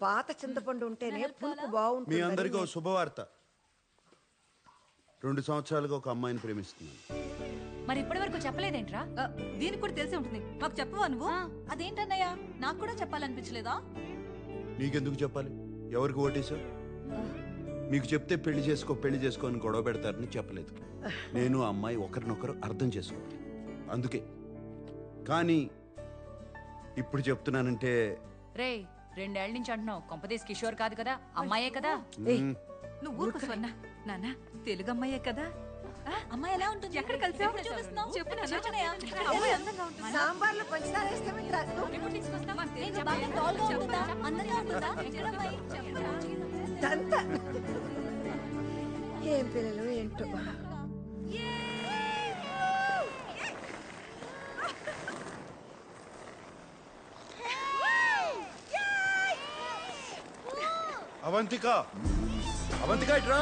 పాత చింతపండు ఉంటేనే పులుపు మీ బాగుంటుంది. అందరికీ ఓ శుభవార్త. 2 సంవత్సరాలుగా ఒక అమ్మాయిని ప్రేమిస్తున్నాను. మరి ఇప్పటి వరకు చెప్పలేదేంట్రా? దీనికి కూడా తెలిసే ఉంటుంది. మాకు చెప్పవా నువ్వు? అదేంటన్నయ్య, నాకు కూడా చెప్పాలనిపించలేదా? నీకెందుకు చెప్పాలి? ఎవరికి ఓటేశావు? మీకు చెప్తే పెళ్లి చేసుకో అని గొడవ పెడతారని చెప్పలేదు. నేను ఆ అమ్మాయి ఒకరినొకరు అర్థం చేసుకోవాలి, అందుకే. కానీ ఇప్పుడు చెప్తున్నానంటే రే, 2 ఏళ్ల నుంచి అంటున్నావు, కొంపదేశ్ కిషోర్ కాదు కదా, అమ్మాయే కదా. నువ్వు ఊరుకో స్వర్ణ. నాన్న తెలుగు అమ్మాయే కదా. అమ్మాయి ఎలా ఉంటుంది? ఎక్కడ కలిసావు? చూపిస్తున్నావు? చెప్పు నాన్న. చెప్పనయ్య. అమ్మాయి అందంగా ఉంటుంది. సాంబార్లో పంచదార వేస్తే మీకు రాదు. ఎప్పుడు తీసుకొస్తావా? ఏంటి, బాగా tall గా ఉంటుందా? అందంగా ఉంటుందా? ఎక్కడ అమ్మాయి? దంతా. ఏం పిల్లలు ఏంటో. అవంతిక, అవంతిక ఇట్రా.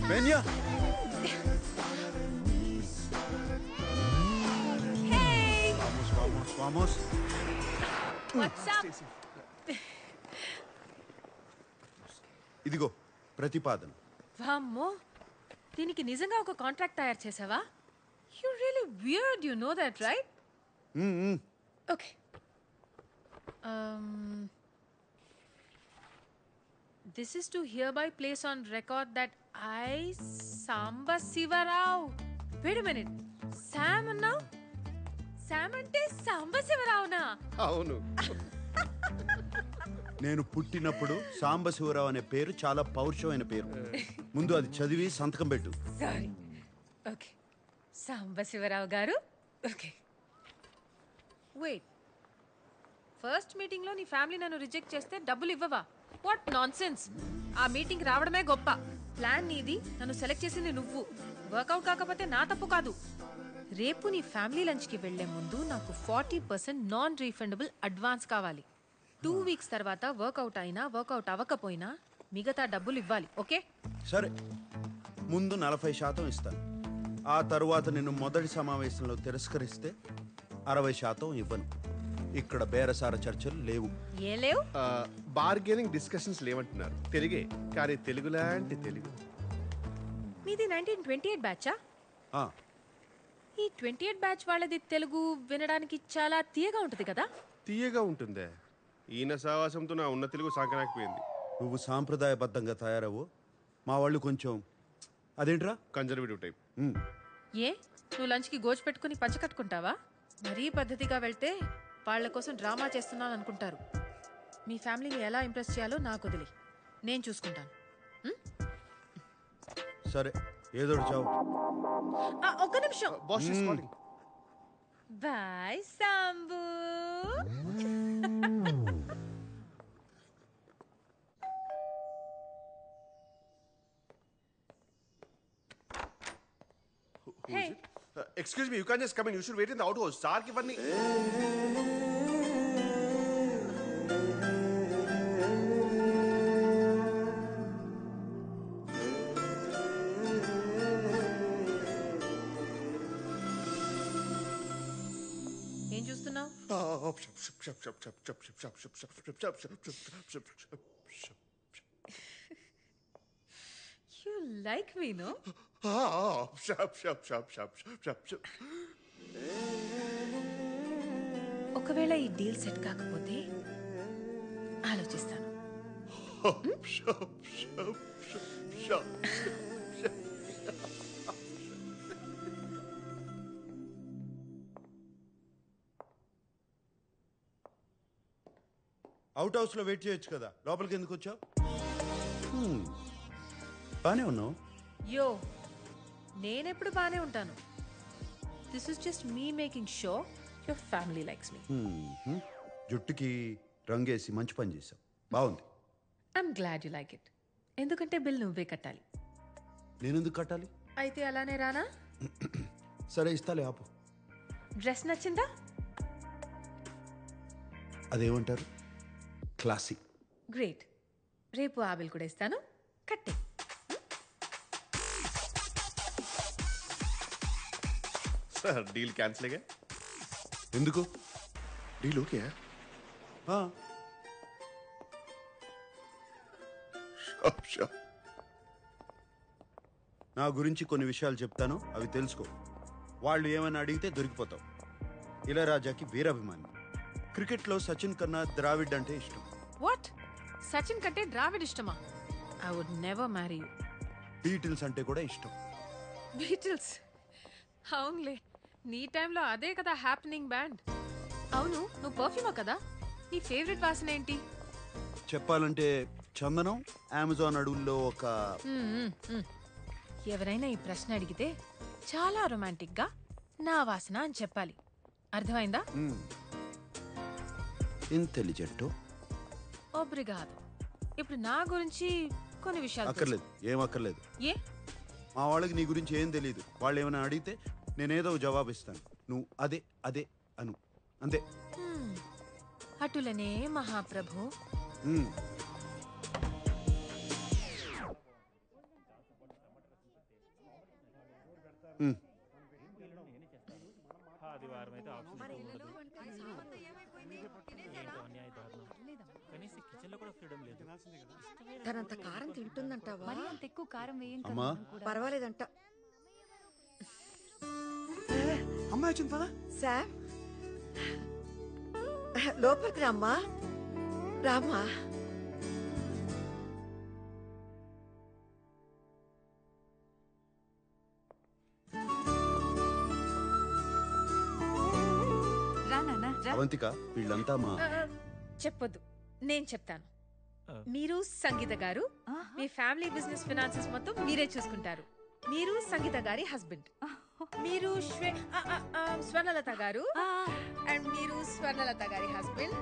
బెన్యా, vamos, vamos. ఇదిగో ప్రతిపాదన. వామ్మో, దీనికి నిజంగా ఒక కాంట్రాక్ట్ తయారు చేసావా? You really weird, you know that right? Okay. This is to hereby place on record that I, Samba Sivarao. Wait a minute. Sam అన్నావు? Sam అంటే సాంబ శివరావునా? అవును. నేను పుట్టినప్పుడు సాంబశివరావు అనే పేరు చాలా పౌరుషమైన పేరు. ముందు అది చదివి సంతకం పెట్టు. సారీ. ఓకే, సాంబ శివరావు గారు. Okay, wait. ఫస్ట్ మీటింగ్లో నీ ఫ్యామిలీ నన్ను రిజెక్ట్ చేస్తే డబ్బులు ఇవ్వవా? What nonsense. ఆ మీటింగ్ రావడమే గొప్ప. ప్లాన్ నీది, నన్ను సెలెక్ట్ చేసింది నువ్వు. వర్కౌట్ కాకపోతే నా తప్పు కాదు. రేపు నీ ఫ్యామిలీ లంచ్కి వెళ్లే ముందు నాకు 40% నాన్ రీఫండబుల్ అడ్వాన్స్ కావాలి. 2 వీక్స్ తర్వాత వర్కౌట్ అయినా వర్కౌట్ అవ్వకపోయినా మిగతా డబ్బులు ఇవ్వాలి. ఓకే? సరే, ముందు 40% ఇస్తాను. ఆ తరువాత నిన్ను మొదటి సమావేశంలో తిరస్కరిస్తే 60% ఇవ్వను. ఇక్కడ బేరసార చర్చలు లేవు. ఏ లేవు? బార్గెనింగ్ డిస్కషన్స్ లేవంటున్నారు. తెలుగే, కానీ తెలుగు లాంటి తెలుగు. మీది 1928 బ్యాచా? ఈ 28 బ్యాచ్ వాళ్ళది తెలుగు వినడానికి చాలా తీయగా ఉంటుంది కదా? తీయగా ఉంటుందే. ఈయన సావాసంతో నా ఉన్న తెలుగు సాగనాకపోయింది. నువ్వు సాంప్రదాయబద్ధంగా తయారవు, మా వాళ్ళు కొంచెం అదేంట్రా కన్జర్వేటివ్ టైప్. ఏ, నువ్వు లంచ్కి గోజు పెట్టుకుని పంచ కట్టుకుంటావా? మరీ పద్ధతిగా వెళ్తే వాళ్ళ కోసం డ్రామా చేస్తున్నాను అనుకుంటారు. మీ ఫ్యామిలీని ఎలా ఇంప్రెస్ చేయాలో నాకు వదిలి, నేను చూసుకుంటాను. సరే, ఏదో చావు. ఒక్క నిమిషం. బాయ్ Sambu. Hey. Excuse me, you can't just come in. You should wait in the outhouse. Sir ki vanni. ఏం చూస్తున్నావు? You like me, no? ఒకవేళ ఈ డీల్ సెట్ కాకపోతే ఆలోచిస్తాను. అవుట్ హౌస్ లో వెయిట్ చేయొచ్చు కదా, లోపలికి ఎందుకు వచ్చావు? బానే ఉన్నావు. యో, నేనెప్పుడు బానే ఉంటాను. This is just me making show your family likes me. జుట్టుకి రంగేసి మంచి పని చేసావు, బాగుంది. I'm glad you like it. ఎందుకంటే బిల్ నువ్వే కట్టాలి. నేనెందుకు కట్టాలి? అయితే అలానే రానా? సరే, ఇస్తాలే, ఆపు. డ్రెస్ నచ్చిందా? అదేమంటారు, క్లాసిక్. గ్రేట్. రేపు ఆ బిల్ కూడా ఇస్తాను, కట్టే. Deal cancel. ఎందుకు? Deal okay. నా గురించి కొన్ని విషయాలు చెప్తాను, అవి తెలుసుకో. వాళ్ళు ఏమైనా అడిగితే దొరికిపోతావు. ఇళయరాజాకి వీరాభిమాని. క్రికెట్లో సచిన్ కన్నా ద్రావిడ్ అంటే ఇష్టం. వాట్? సచిన్ కంటే ద్రావిడ్ ఇష్టమా? I would never marry you. Beatles అంటే కూడా ఇష్టం. బీటిల్స్? అవునులే, నీ టైంలో అదే కదా హ్యాపెనింగ్ బ్యాండ్. అవును, నువ్వు పర్ఫ్యూమా కదా? నీ ఫేవరెట్ వాసన ఏంటి? చెప్పాలంటే చందనం. అమెజాన్ అడవుల్లో ఒక ఎవరైనా ఈ ప్రశ్న అడిగితే చాలా రొమాంటిక్ గా నా వాసన అని చెప్పాలి. అర్థమైందా? ఇంటెలిజెంట్. ఒబ్రిగాదు. ఇప్పుడు నా గురించి కొన్ని విషయాలు అక్కర్లేదు, ఏం అక్కర్లేదు. ఏ? మా వాళ్ళకి నీ గురించి ఏం తెలియదు. వాళ్ళు ఏమైనా అడిగితే నేనేదో జవాబు ఇస్తాను, నువ్వు అదే అదే అను, అంతే. అటులనే మహాప్రభు. తనంత కారం తింటుందంటావా? మరి అంత ఎక్కువ కారం వేయం కదా అమ్మా. మనం కూడా. పర్వాలేదంట. అమ్మాయి వచ్చింది పదా. శామ్, లోపలికి రామ్మా. రామ్మా. రా నాన్న రా. అవంతిక, వీళ్ళంతా మా చెప్పొద్దు, నేను చెప్తాను. మీరు సంగీత గారు, మీ ఫ్యామిలీ బిజినెస్ ఫినాన్సెస్ మొత్తం మీరే చూసుకుంటారు. మీరు సంగీత గారి హస్బెండ్. మీరు స్వర్ణలత గారు, అండ్ మీరు స్వర్ణలత గారి husband.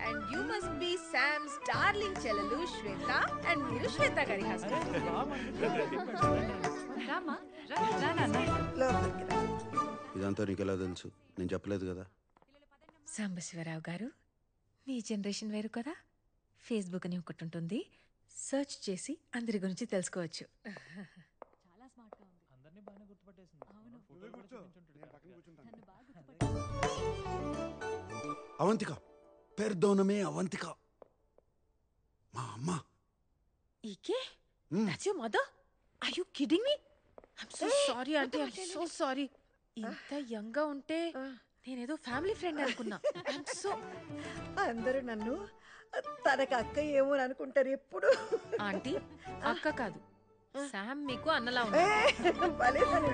And you must be Sam's darling చెల్లెలు శ్వేత, అండ్ మీరు శ్వేత గారి హస్బెండ్. రామా రా రా నాన్న. లోపలికి రా. ఇదంతా నీకెలా తెలుసు? నేను చెప్పలేదు కదా. సాంబశివరావు గారు, మీ జనరేషన్ వేరు కదా. ఫేస్బుక్ అని ఒకటి ఉంటుంది, సర్చ్ చేసి అందరి గురించి తెలుసుకోవచ్చు. చాలా స్మార్ట్ గా ఉంది. అందరినీ బాగానే గుర్తుపట్టేసింది. అవును. అవంతిక, పెర్దోనమే అవంతిక, మా అమ్మ. ఈకే? That's your mother? Are you kidding me? I'm so sorry auntie, I'm so sorry. ఇంత యంగ్ గా ఉంటే నేనేదో ఫ్యామిలీ ఫ్రెండ్ అనుకున్నా. I'm so అందరూ నన్ను తనకి అక్క ఏమో అనుకుంటారు ఎప్పుడు. ఆంటీ, అక్క కాదు, శామ్ మీకు అన్నలా ఉంది. భలే సరే.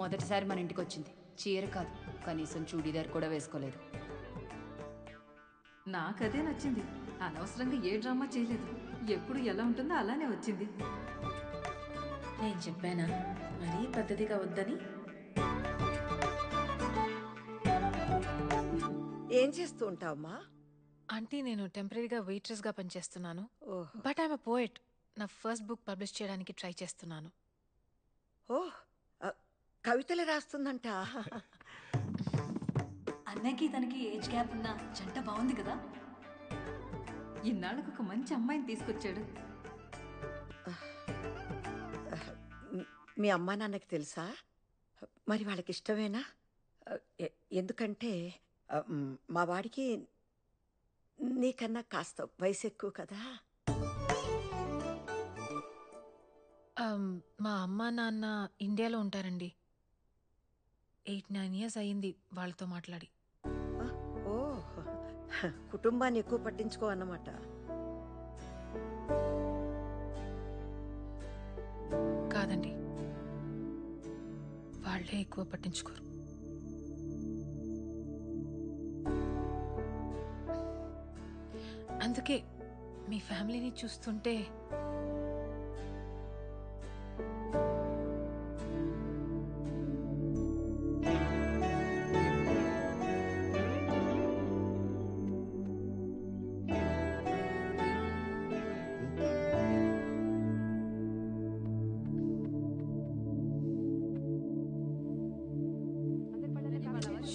మొదటిసారి మన ఇంటికి వచ్చింది. చీర కాదు, కనీసం చూడీదార్ కూడా వేసుకోలేదు. నాకదే నచ్చింది. అనవసరంగా ఏ డ్రామా చేయలేదు. ఎప్పుడు ఎలా ఉంటుందో అలానే వచ్చింది. నేను చెప్పానా మరీ పద్ధతిగా వద్దని? ఏం చేస్తూ ఉంటావమ్మా? ఆంటీ, నేను టెంపరీగా వెయిట్రెస్ గా పనిచేస్తున్నాను. Oh. But I'm a poet. నా ఫస్ట్ బుక్ పబ్లిష్ చేయడానికి ట్రై చేస్తున్నాను. ఓహ్, కవితలు రాస్తుందంట. అన్నకి తనకి ఏజ్ గ్యాప్ ఉన్న జంట బాగుంది కదా. ఇన్నాళ్ళకు ఒక మంచి అమ్మాయిని తీసుకొచ్చాడు. మీ అమ్మా నాన్నకి తెలుసా? మరి వాళ్ళకి ఇష్టమేనా? ఎందుకంటే మా వాడికి నీకన్నా కాస్త వయసు ఎక్కువ కదా. మా అమ్మ నాన్న ఇండియాలో ఉంటారండి. 8-9 years అయ్యింది వాళ్ళతో మాట్లాడి. ఓ, కుటుంబాన్ని ఎక్కువ పట్టించుకో అన్నమాట. కాదండి, వాళ్ళే ఎక్కువ పట్టించుకోరు. అందుకే మీ ఫ్యామిలీని చూస్తుంటే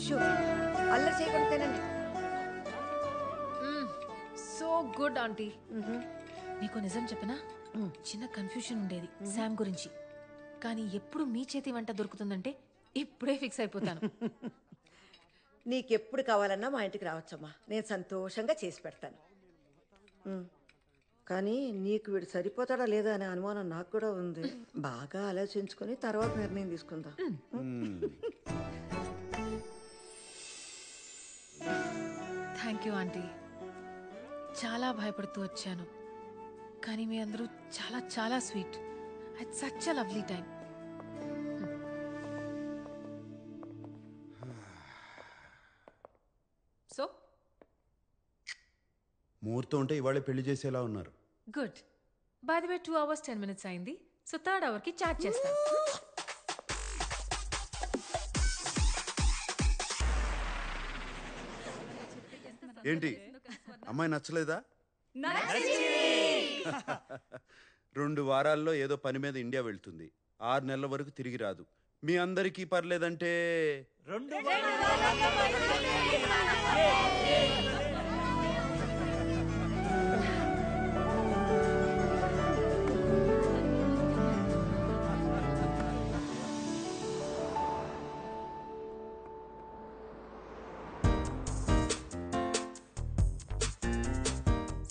షూ, అల్లరి చేయకుండా తినండి. So good aunty. మీకు నిజం చెప్పనా, చిన్న కన్ఫ్యూషన్ ఉండేది శామ్ గురించి. కానీ ఎప్పుడు మీ చేతి వంట దొరుకుతుందంటే ఇప్పుడే ఫిక్స్ అయిపోతాను. నీకెప్పుడు కావాలన్నా మా ఇంటికి రావచ్చమ్మా, నేను సంతోషంగా చేసి పెడతాను. కానీ నీకు వీడు సరిపోతాడా లేదా అనే అనుమానం నాకు కూడా ఉంది. బాగా ఆలోచించుకొని తర్వాత నిర్ణయం తీసుకుందాం. Thank you aunty. చాలా భయపడుతూ వచ్చాను, కానీ మీ అందరూ చాలా చాలా sweet. It's such a lovely time. So ముహూర్తం ఉంటే ఇవాళే పెళ్లి చేసేలా ఉన్నారు. Good. By the way 2 hours 10 minutes అయింది. సో 3rd hour కి చార్జ్ చేస్తాను. ఏంటి అమ్మాయి నచ్చలేదా? 2 వారాల్లో ఏదో పని మీద ఇండియా వెళ్తుంది. 6 నెలల వరకు తిరిగి రాదు. మీ అందరికీ పర్లేదంటే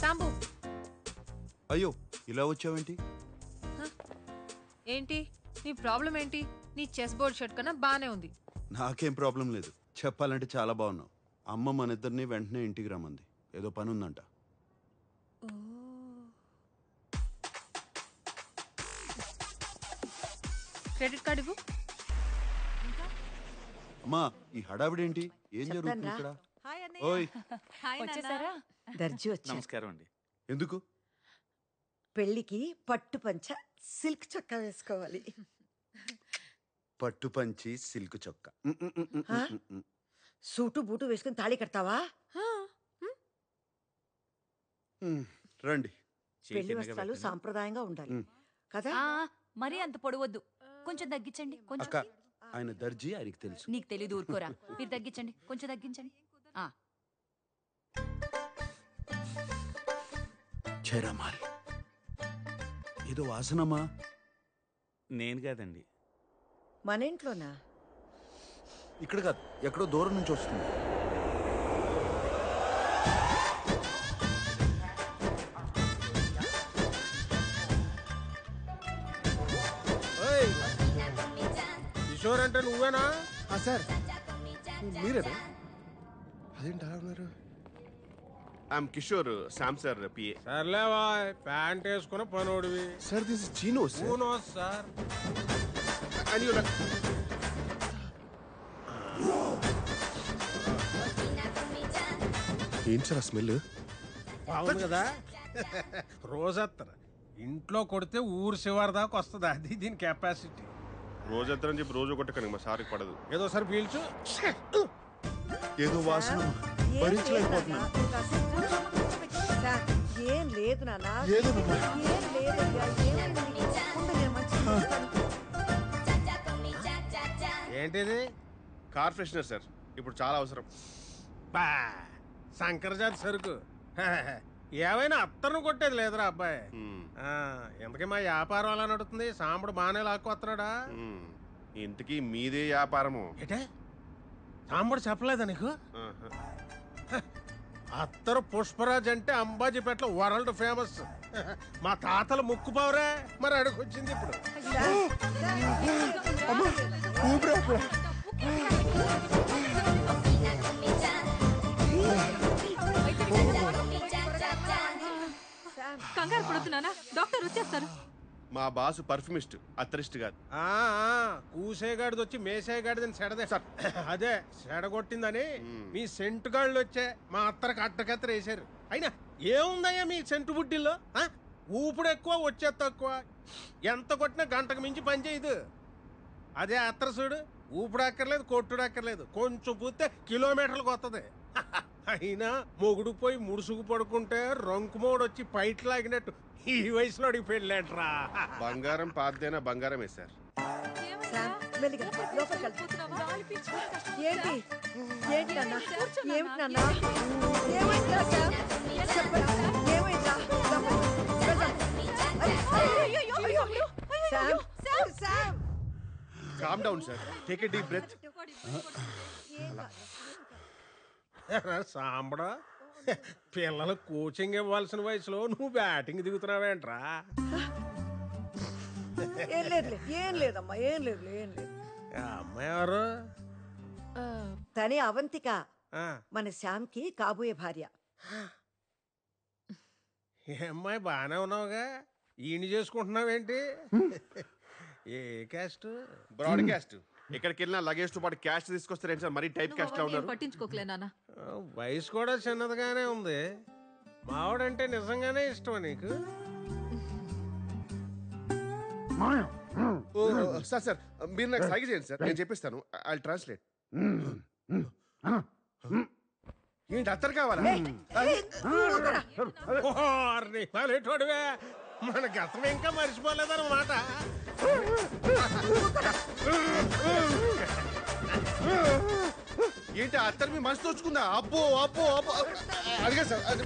సాంబు, అయ్యో ఇలా వచ్చావేంటి? ఏంటి నీ ప్రాబ్లం ఏంటి? నీ చెస్ బోర్డ్ షర్ట్ కన్నా బానే ఉంది. నాకేం ప్రాబ్లం లేదు. చెప్పాలంటే చాలా బాగున్నావు. అమ్మ మన ఇద్దరిని వెంటనే ఇంటికి రమ్మంది. ఏదో పని ఉందంట. క్రెడిట్ కార్డు ఇవ్వు. అమ్మా ఈ హడావిడేంటి? ఏం జరుగుతుంది ఇక్కడ? ఓయ్ వచ్చేసారా? దర్జీ వచ్చా. నమస్కారం అండి. ఎందుకు? పెళ్లికి పట్టు పంచ సిల్క్ చొక్కా వేసుకోవాలి. పట్టు పంచి సిల్క్ చొక్కా. సూటు బూటు వేసుకుని తాళి కడతావా? రండి. పెళ్లి వస్త్రాలు సాంప్రదాయంగా ఉండాలి కదా? మరీ అంత పొడవద్దు, కొంచెం తగ్గించండి. కొంచెం. అక్క ఆయన దర్జీ, ఆయనకి తెలుసు. నీకు తెలీదు, ఊరుకోరా. మీరు తగ్గించండి, కొంచెం తగ్గించండి. చేరమాల్ ఏదో వాసనమా? నేను కాదండి. మన ఇంట్లోనా? ఇక్కడ కాదు, ఎక్కడో దూరం నుంచి వస్తుంది. కిషోర్ అంటే నువ్వేనా? సార్ మీరేనా? అదేంటి అలా ఉన్నారు? I'm Kishore, Sam sir PA. సర్లేవా, ప్యాంట్ వేసుకున్న పనోడివి. సార్ దిస్ ఇస్ చీనో సార్. ఏంటి సార్ ఆ స్మెల్? బాగుంది కదా. రోజత్తర ఇంట్లో కొడితే ఊరు శివారు దాకా వస్తుంది. అది దీని కెపాసిటీ. రోజంతా చెప్పి రోజు కొట్టకండి, మా సార్కి పడదు. ఏదో సార్ పీల్చు. ఏదో వాసన భరించలేకపోతున్నాను. ఏం లేదు నాన్న. ఏంటిది? కార్ ఫ్రెషనర్ సార్, ఇప్పుడు చాలా అవసరం. బా శంకరజాతి సరుకు. ఏమైనా అత్తను కొట్టేది లేదురా అబ్బాయి. ఎందుకే మా వ్యాపారం అలా నడుతుంది? సాంబడు బాగానే లాక్కొస్తున్నాడా? ఇంతకీ మీదే వ్యాపారము ఏటే? సాంబడు చెప్పలేదా నీకు? అత్తరు పుష్పరాజ్ అంటే అంబాజీపేటలో వరల్డ్ ఫేమస్. మా తాతల ముక్కు పవరే, మరి అడుగొచ్చింది ఇప్పుడు. కంగారు పడుతున్నానా? డాక్టర్ వచ్చేస్తారు. మా బాసు పర్ఫ్యూమిస్ట్, అత్తరిస్ట్ కాదు. కూసేగాడిది వచ్చి మేసేగాడిదని సెడదే సార్. అదే సెడగొట్టిందని మీ సెంటు గాళ్ళు వచ్చే మా అత్తరికి అట్టకత్తర వేసారు. అయినా ఏముందయ్యా మీ సెంటు బుడ్డిల్లో? ఊపుడు ఎక్కువ, వచ్చే తక్కువ. ఎంత కొట్టినా గంటకు మించి పని చేయదు. అదే అత్తర చూడు, ఊపుడు అక్కర్లేదు, కొట్టుడు అక్కర్లేదు, కొంచెం పూస్తే కిలోమీటర్లకు వస్తుంది. అయినా మొగుడు పోయి ముడుసుకు పడుకుంటే రంకుమోడు వచ్చి పైట్ లాగినట్టు ఈ వయసులో పెళ్ళేట్రా. బంగారం పాతదైనా బంగారమే సార్. ఏంటి ఏంటి నాన్న? ఏమిటి నాన్న? ఏమైందా సార్? చెప్పండి, ఏమైందా? Sam, Sam, Sam. Calm down sir, take a deep breath. సాంబడా, పిల్లలు కోచింగ్ ఇవ్వాల్సిన వయసులో నువ్వు బ్యాటింగ్ దిగుతున్నావేంట్రా? ఏం లేదులే, ఏం లేదమ్మా, ఏం లేదు. ఆ అమ్మాయి ఎవరు? తనే అవంతిక, ఆ, మన శ్యామ్కి కాబోయే భార్య. ఈ అమ్మాయి బాగానే ఉన్నావుగా, ఈయన చేసుకుంటున్నావేంటి? ఏ క్యాస్ట్? బ్రాడ్కాస్ట్. ఎక్కడికి వెళ్ళినా లగేజ్ తో పాటు క్యాష్ తీసుకొస్తారేంటి సార్? మరీ టైప్ క్యాస్ట్ లో ఉన్నారు. పట్టించుకోకలే నాన్న. వయసు కూడా చిన్నదిగానే ఉంది. మావాడంటే నిజంగానే ఇష్టమా నీకు? సార్ సార్, మీరు నాకు సైగ చేయండి సార్, నేను చెప్పిస్తాను. I translate. ఏంటి అత్తరు కావాలా? వాళ్ళేటోడివే, మన గతం ఇంకా మర్చిపోలేదన్నమాట. ఏంటి అత్తరు మీ మనసు తోచుకుందా? అబ్బో అబ్బో అబ్బో. అదిగా సార్, అది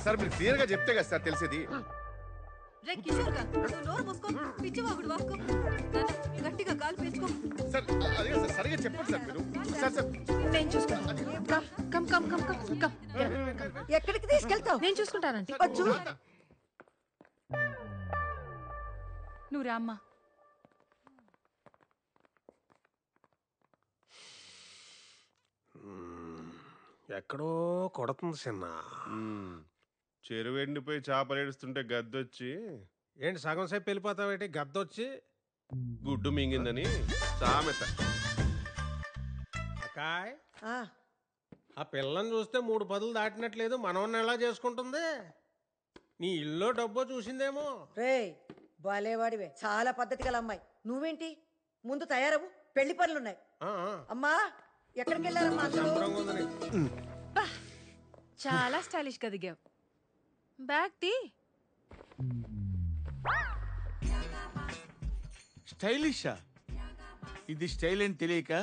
సార్ మీరు క్లియర్ గా చెప్తే కదా సార్ తెలిసేది. రే కిషోర్ గా, నువ్వు నోరు మూసుకో, పిచ్చివాగుడు వాక్కో. నాన్న, గట్టిగా కాలు పేసుకో. సార్ అదిగా సార్, సరిగా చెప్పండి సార్ మీరు. సార్ సార్ నేను చూసుకుంటాను. Come come come come come. ఎక్కడికి తీసుకెళ్తావు? నేను చూసుకుంటానంటే. వచ్చు. నువ్వు రామ్మా. ఎక్కడో కొడుతుంది చిన్న. చెరువు ఎండిపోయి చేపలు ఏడుస్తుంటే గద్దొచ్చి ఏంటి సగం సేపు వెళ్ళిపోతావేంటి? గద్దొచ్చి గుడ్డు మింగిందని సామెత. అకాయ్, ఆ, ఆ పిల్లని చూస్తే 3 పదులు దాటినట్లేదు. మనవన్న ఎలా చేసుకుంటుంది? నీ ఇల్లు డబ్బో చూసిందేమో. రేయ్ బాలేవాడివే, చాలా పద్ధతి గల అమ్మాయి. నువ్వేంటి ముందు తయారవు, పెళ్లి పనులున్నాయి. ఆ, ఆ. అమ్మా ఎక్కడికి వెళ్ళారమ్మా అందరూ? శంభరంగా ఉంది నీకు. చాలా స్టైలిష్ గా దిగావు. బ్యాగ్ తీ. స్టైలిషా? ఇది స్టైల్ అని తెలియక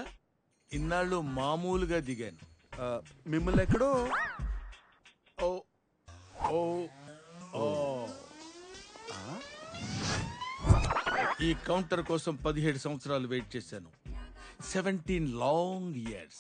ఇన్నాళ్ళు మామూలుగా దిగాను. మిమ్మల్ని ఎక్కడో ఓ ఓ ఓ. ఈ కౌంటర్ కోసం 17 సంవత్సరాలు వెయిట్ చేశాను. 17 లాంగ్ ఇయర్స్.